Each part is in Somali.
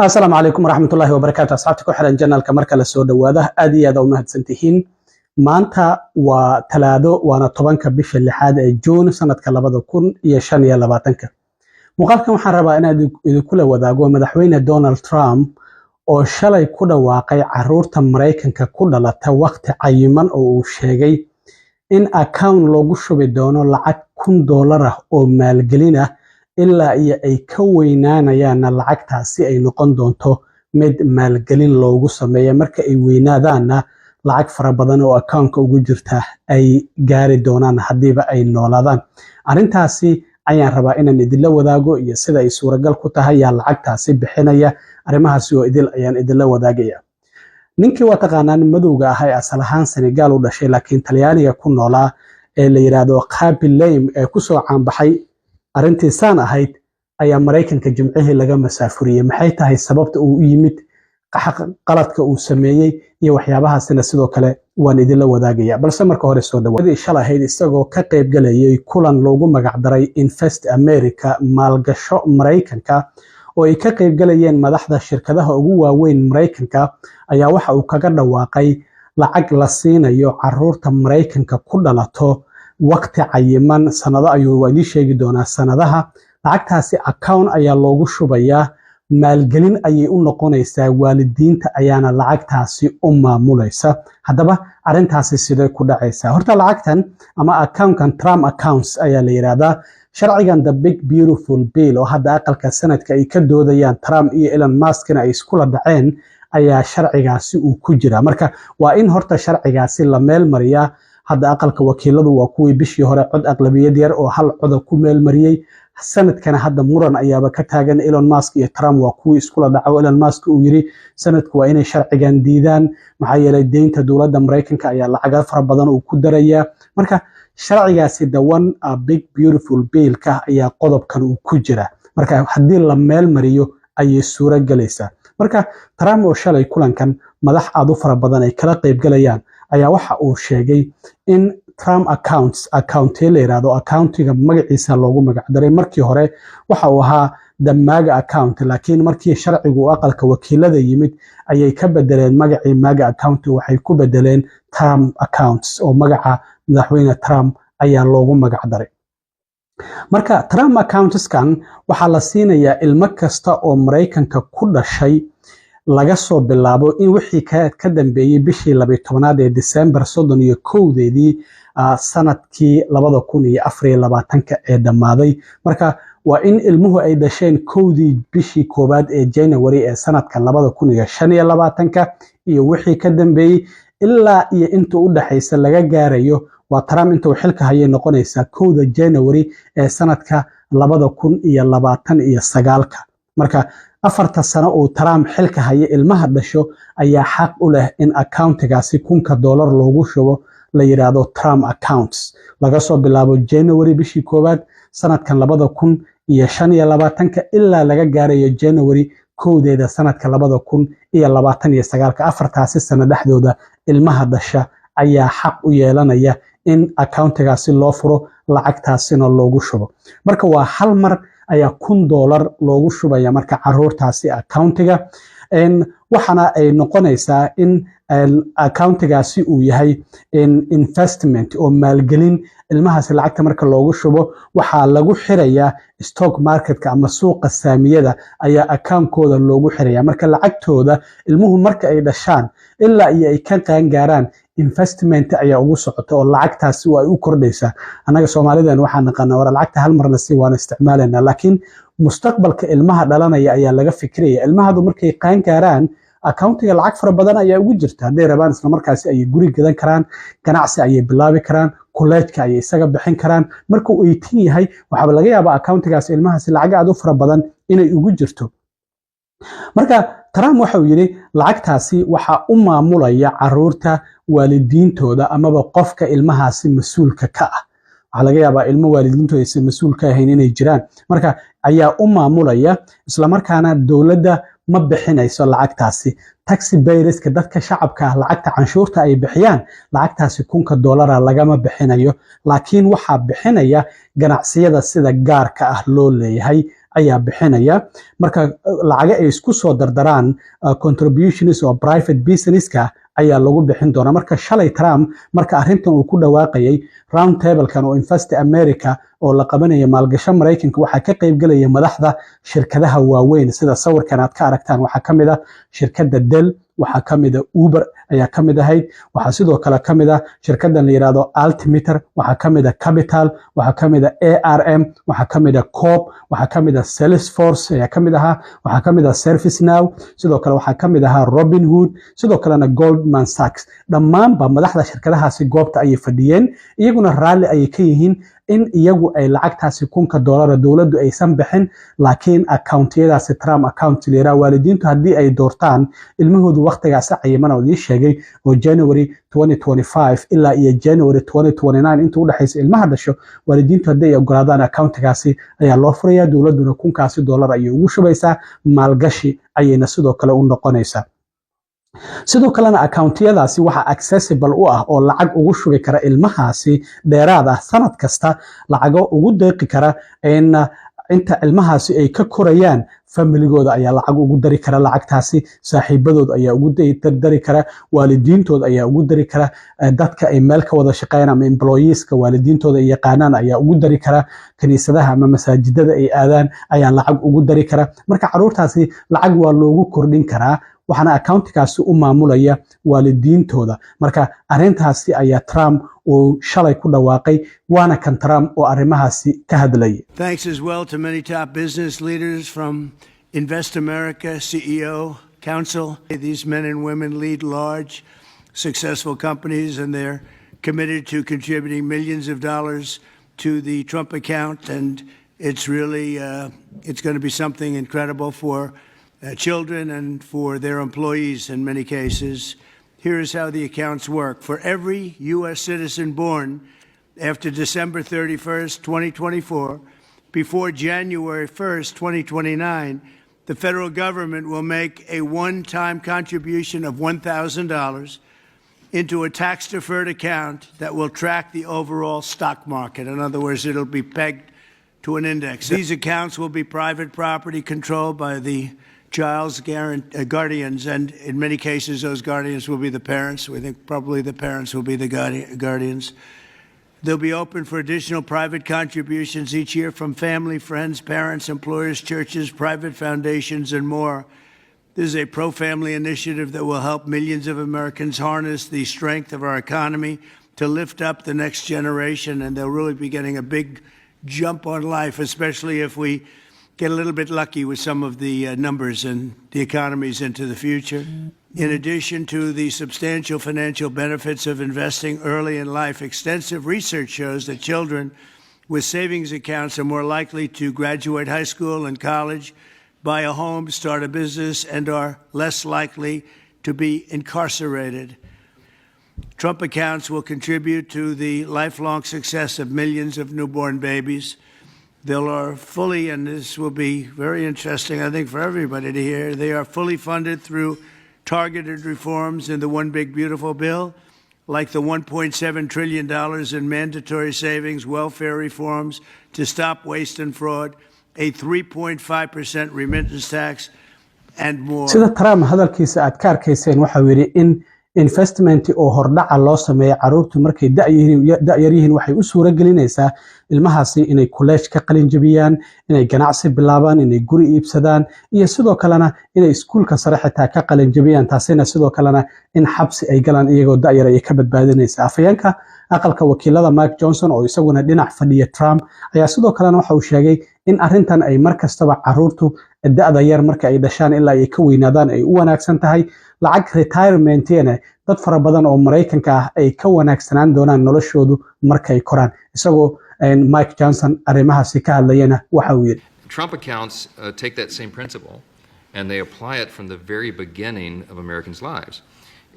السلام عليكم ورحمة الله وبركاته. أصحابتي ku xiran channelka marka la soo dhawaada aad iyo aad u mahadsantihiin. Maanta waa talaado waana 10ka bisha 6 ee June sanadka 2025. Muuqaalkan waxaan rabaa inaan idinku la wadaago madaxweyne Donald Trump oo shalay ku dhawaaqay caruurta Mareykanka ku dhalata waqti cayiman oo uu sheegay in account loogu shubi doono lacag $1,000 ah oo maalgelin ah ilaa iyo ay ka weynaanayaan lacagtaasi ay noqon doonto mid maalgelin loogu sameeyo marka ay weynaadaana lacag fara badan oo account-ka ugu jirta ay gaari doonaan hadiiba ay noolaadaan. Arrintaasi ayaan rabaa inaan idinla wadaago iyo sida ay suuragal ku tahay yaa lacagtaasi bixinaya. Arrimahaasi oo ayaan idinla wadaagaya. Ninkii waa taqaanaan madowga ah ee asal ahaan Senegal u dhashay laakiin Talyaaniga ku noolaa ee la yiraahdo Khaby Lame ee ku soo caanbaxay arrintii saan ahayd ayaa Mareykanka jimcihii laga masaafuriyay. Maxay tahay sababta uu u yimid qaladka uu sameeyay iyo waxyaabahaasina sidoo kale waan idinla wadaagaya. Balse marka hore soo dhawaada shalahayd isagoo ka qayb galayay kulan loogu magac daray Invest America maalgasho Mareykanka oo ay ka qayb galayeen madaxda shirkadaha ugu waaweyn Mareykanka ayaa waxa uu kaga dhawaaqay lacag la siinayo caruurta Mareykanka ku dhalato waqti cayiman sanado ayuu idin sheegi doonaa sanadaha lacagtaasi account ayaa loogu shubayaa maalgelin ayay u noqonaysaa waalidiinta ayaana lacagtaasi u maamulaysa. Haddaba arrintaasi sidee ku dhacaysaa? Horta lacagtan ama account-kan Trump accounts ayaa la yiraahdaa. Sharcigan The Big Beautiful Bill oo hadda aqalka sanadka ay ka doodayaan Trump iyo Elon Musk ay iskula dhaceen ayaa sharcigaasi uu ku jira. Marka waa in horta sharcigaasi la meel mariyaa. Hadda aqalka wakiiladu waa kuwii bishii hore cod aqlabiyad yar oo hal cod ku meel mariyay. Sanadkana hadda muran ayaaba ka taagan. Elon Musk iyo Trump waa kuwii iskula dhaco. Elon Musk uu yiri sanadku waa inay sharcigan diidaan maxaa yeelay deynta dowladda Mareykanka ayaa lacag fara badan uu ku daraya. Marka sharcigaasi The One Big Beautiful Bill ka ayaa qodobkan uu ku jira. Marka haddii la meel mariyo ayay suura galaysaa. Marka Trump oo shalay kulankan madax aad u fara badan ay kala qayb galayaan ayaa waxa uu sheegay in Trump account la yiraahdo accountiga magaciisa loogu magac daray markii hore waxa uu ahaa The MAGA account laakiin markii sharcigu aqalka wakiilada yimid ayay ka bedeleen magacii MAGA account waxay ku bedeleen Trump accounts oo magaca madaxweyne Trump ayaa loogu magac daray. Marka Trump accounts-kan waxa la siinayaa ilmo kasta oo Mareykanka ku dhashay laga soo bilaabo in wixii ka dambeeyay bishii 12 ee December 31deedii sanadkii 2024 ee dhamaaday. Marka waa in ilmuhu ay dhasheen kowdii bishii koobaad ee January ee sanadka 2025 iyo wixii ka dambeeyay ilaa iyo inta u dhaxaysa laga gaarayo waa Trump inta uu xilka hayay noqonaysa 1 January ee sanadka 2029. Marka 4 sano oo Trump xilka hayay ilmaha dhasho ayaa xaq u leh in accountigaasi $1,000 loogu shubo la yiraahdo Trump accounts laga soo bilaabo January bishii koobaad sanadkan 2025 ilaa laga gaarayo January 1deeda sanadka 2029. Afartaasi sano dhexdooda ilmaha dhasha ayaa xaq u yeelanaya in accountigaasi loo furo lacagtaasina loogu shubo. Marka waa hal mar ayaa $1,000 loogu shubaya marka caruurtaasi accountiga waxana ay noqonaysaa in accountigaasi uu yahay investment oo maalgelin ilmahaasi lacagta marka loogu shubo waxa lagu xirayaa stock marketka ama suuqa saamiyada ayaa account-kooda loogu xirayaa. Marka lacagtooda ilmuhu marka ay dhashaan ilaa iyo ay ka qaan gaaraan investment ayaa ugu socota oo lacagtaasi way u kordhaysaa. Anaga Soomaalidan waxaan naqaanaa war lacagta hal marna si waan isticmaalanaa laakiin mustaqbalka ilmaha dhalanaya ayaa laga fikiraya. Ilmahadu markay qaan gaaraan accountiga lacag fara badan ayaa ugu jirta. Haday rabaan isla markaasi ay guri gadan karaan, ganacsi ayay bilaabi karaan, college-ka ayay isaga bixin karaan. Marka uu 18 yahay waxa laga yaabaa accountigaas ilmahaasi lacag aad u fara badan inay ugu jirto. Marka Trump waxa uu yiri lacagtaasi waxa u maamulaya caruurta waalidiintooda amaba qofka ilmahaasi mas'uulka ka ah. Waxa laga yaabaa ilmo waalidiintooda aysan mas'uul ka ahayn inay jiraan. Marka ayaa u maamulaya isla markaana dowladda ma bixinayso lacagtaasi. Taxi payerska dadka shacabka ah lacagta canshuurta ay bixiyaan lacagtaasi $1,000 lagama bixinayo laakiin waxa bixinaya ganacsiyada sida gaarka ah loo leeyahay ayaa bixinaya marka lacaga ay isku soo dardaraan contributions oo private businesska ayaa lagu bixin doonaa marka shalay Trump marka arrintan uu ku dhawaaqayay round table-kan oo Invest America oo la qabanaya maalgasho Mareykanka waxaa ka qayb galaya madaxda shirkadaha waaweyn sida sawirkan aad ka aragtaan waxaa ka mid ah shirkadda Dell waxaa ka mid ah Uber ayaa ka mid ahayd waxaa sidoo kale ka mid ah shirkaddan la yiraahdo Altimeter waxaa ka mid ah Capital waxaa ka mid ah ARM waxaa ka mid ah Coop waxaa ka mid ah Salesforce ayaa ka mid ahaa waxaa ka mid ah ServiceNow sidoo kale waxaa ka mid ahaa Robinhood sidoo kalena Goldman Sachs dhammaanba madaxda shirkadahaasi goobta ayay fadhiyeen iyaguna raalli ayay ka yihiin in iyagu ay lacagtaasi $1,000 dowladdu aysan bixin laakiin accountiyadaasi Trump account leeyahay waalidiintu haddii ay doortaan ilmahoodu waqtigaasi cayiman oo sheegay oo January 2025 ilaa iyo January 2029 inta u dhaxaysa ilmaha dhasho waalidiintu haddii ay ogolaadaan accountigaasi ayaa loo furayaa dowladduna $1,000 ayay ugu shubaysaa maalgashi ayayna sidoo kale u noqonaysaa sidoo kalena accountiyadaasi waxa accessible u ah oo lacag ugu shubi kara ilmahaasi dheeraad ah sanad kasta lacago ugu deeqi kara inta ilmahaasi ay ka korayaan familigooda ayaa lacag ugu dari kara lacagtaasi saaxiibadooda ayaa ugu dari kara waalidiintooda ayaa ugu dari kara dadka ay meel ka wada shaqeeyaan ama employeeska waalidiintooda ay yaqaanaan ayaa ugu dari kara kaniisadaha ama masaajidada ay aadaan ayaa lacag ugu dari kara marka caruurtaasi lacag waa loogu kordhin karaa waxaana accountigaasi u maamulaya waalidiintooda marka arrintaasi ayaa Trump uu shalay ku dhawaaqay waana kan Trump oo arrimahaasi ka hadlayay Thanks as well to many top business leaders from Invest America CEO Council. These men and women lead large successful companies and they're committed to contributing millions of dollars to the Trump account and it's really it's going to be something incredible for children and for their employees in many cases. Here's how the accounts work. For every U.S. citizen born after December 31st, 2024, before January 1st, 2029, the federal government will make a one-time contribution of $1,000 into a tax-deferred account that will track the overall stock market. In other words, it'll be pegged to an index. These accounts will be private property controlled by the child's guardians, and in many cases, those guardians will be the parents. We think probably the parents will be the guardians. They'll be open for additional private contributions each year from family, friends, parents, employers, churches, private foundations, and more. This is a pro-family initiative that will help millions of Americans harness the strength of our economy to lift up the next generation, and they'll really be getting a big jump on life, especially if we get a little bit lucky with some of the numbers and the economies into the future. In addition to the substantial financial benefits of investing early in life, extensive research shows that children with savings accounts are more likely to graduate high school and college, buy a home, start a business, and are less likely to be incarcerated. Trump accounts will contribute to the lifelong success of millions of newborn babies. They are fully, and this will be very interesting, I think, for everybody to hear, they are fully funded through targeted reforms in the One Big Beautiful Bill, like the $1.7 trillion in mandatory savings, welfare reforms to stop waste and fraud, a 3.5% remittance tax, and more. sida Trump hadalkiisa aad ka arkayseen waxa uu yiri in investment oo hordhaca loo sameeyo caruurtu markay da'yar yihiin waxay u suura gelinaysaa ilmahaasi inay college ka qalin jabiyaan inay ganacsi bilaabaan inay guri iibsadaan iyo sidoo kalena inay iskuulka sare xitaa ka qalin jabiyaan taasina sidoo kalena in xabsi ay galaan iyagoo da'yar ay ka badbaadinaysaa afayeenka aqalka wakiilada Mike Johnson oo isaguna dhinac fadhiya Trump ayaa sidoo kalena waxa uu sheegay in arrintan ay markastaba caruurtu da'da yar marka ay dhashaan ilaa ay ka weynaadaan ay u wanaagsan tahay lacag retirement-ina dad fara badan oo Mareykanka ah ay ka wanaagsanaan doonaan noloshoodu markay koraan isagoo Mike Johnson arrimahaasi ka hadlayana waxa uu yiri Trump accounts take that same principle and they apply it from the very beginning of Americans' lives.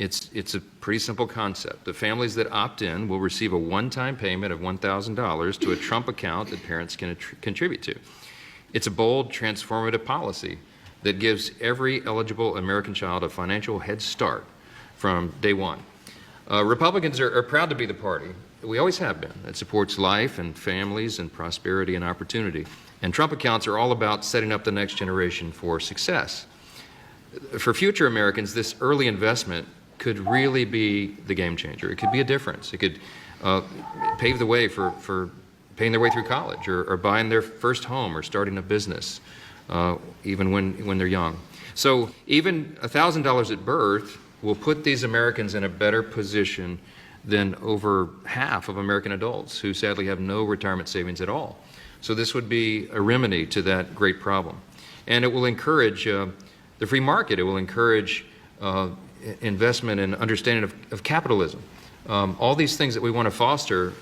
It's a pretty simple concept. The families that opt in will receive a one-time payment of $1,000 to a Trump account that parents can contribute to. It's a bold, transformative policy that gives every eligible American child a financial head start from day one. Republicans are proud to be the party, we always have been, that supports life and families and prosperity and opportunity. And Trump accounts are all about setting up the next generation for success. For future Americans, this early investment could really be the game changer. It could be a difference. It could pave the way for paying their way through college or buying their first home or starting a business, even when they're young. So even $1,000 at birth will put these Americans in a better position than over half of American adults who sadly have no retirement savings at all. So this would be a remedy to that great problem. And it will encourage the free market. It will encourage investment and understanding of capitalism. All these things that we want to foster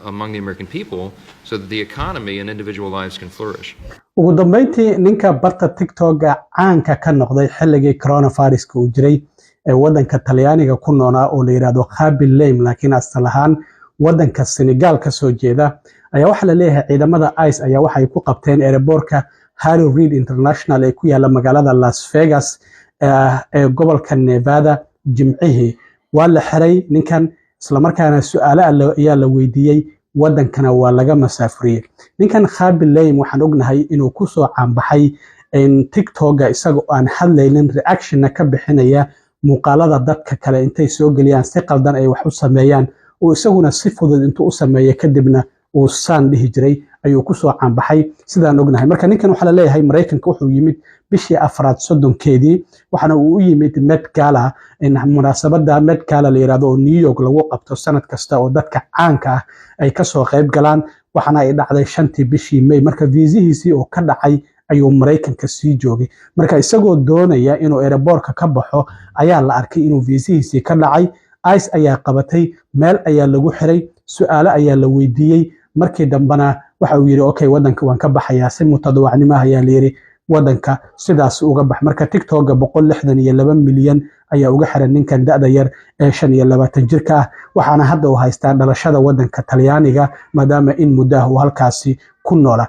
among the American people so that the economy and individual lives can flourish. ugu dambeyntii ninka barta TikTok-ga caanka ka noqday xilligii coronavirus-ka uu jiray ee wadanka Talyaaniga ku noolaa oo la yiraahdo Khaby Lame laakiin asal ahaan wadanka Senegal ka soo jeeda ayaa waxa la leeyahay ciidamada ICE ayaa waxay ku qabteen airportka Harry Reid International ee ku yaala magaalada Las Vegas ee gobolka Nevada Jimcihii waa la xiray ninkan isla markaana su'aalo ayaa la weydiiyay wadankana waa laga masaafuriyay ninkan Khaby Lame waxaan ognahay inuu ku soo caanbaxay in TikTok-ga isagoo aan hadlaynin reaction ka bixinaya muuqaalada dadka kale intay soo galiyaan si qaldan ay wax u sameeyaan oo isaguna si fudud intuu u sameeyay kadibna uu saan dhihi jiray ayuu ku soo caanbaxay sidaan ognahay marka ninkan waxa la leeyahay Mareykanka wuxuu yimid bishii afraad 30keedii waxana uu u yimid Met Gala in munaasabada Met Gala la yiraahdo oo New York lagu qabto sanad kasta oo dadka caanka ah ay ka soo qayb galaan waxana ay dhacday 5tii bishii May marka viisihiisii oo ka dhacay ayuu Mareykanka sii joogay marka isagoo doonaya inuu airportka ka baxo ayaa la arkay inuu viisihiisii ka dhacay ICE ayaa qabatay meel ayaa lagu xiray su'aalo ayaa la weydiiyay markii dambana waxa uu yiri okay wadanka waan ka baxayaa si mutadawacnimo ayaa la yiri wadanka sidaas uga bax marka TikTok-ga 162 milyan ayaa uga xiran ninkan da'da yar ee 25 jirka ah waxaana hadda uu haystaa dhalashada wadanka Talyaaniga maadaama in muddo uu halkaasi ku noolaa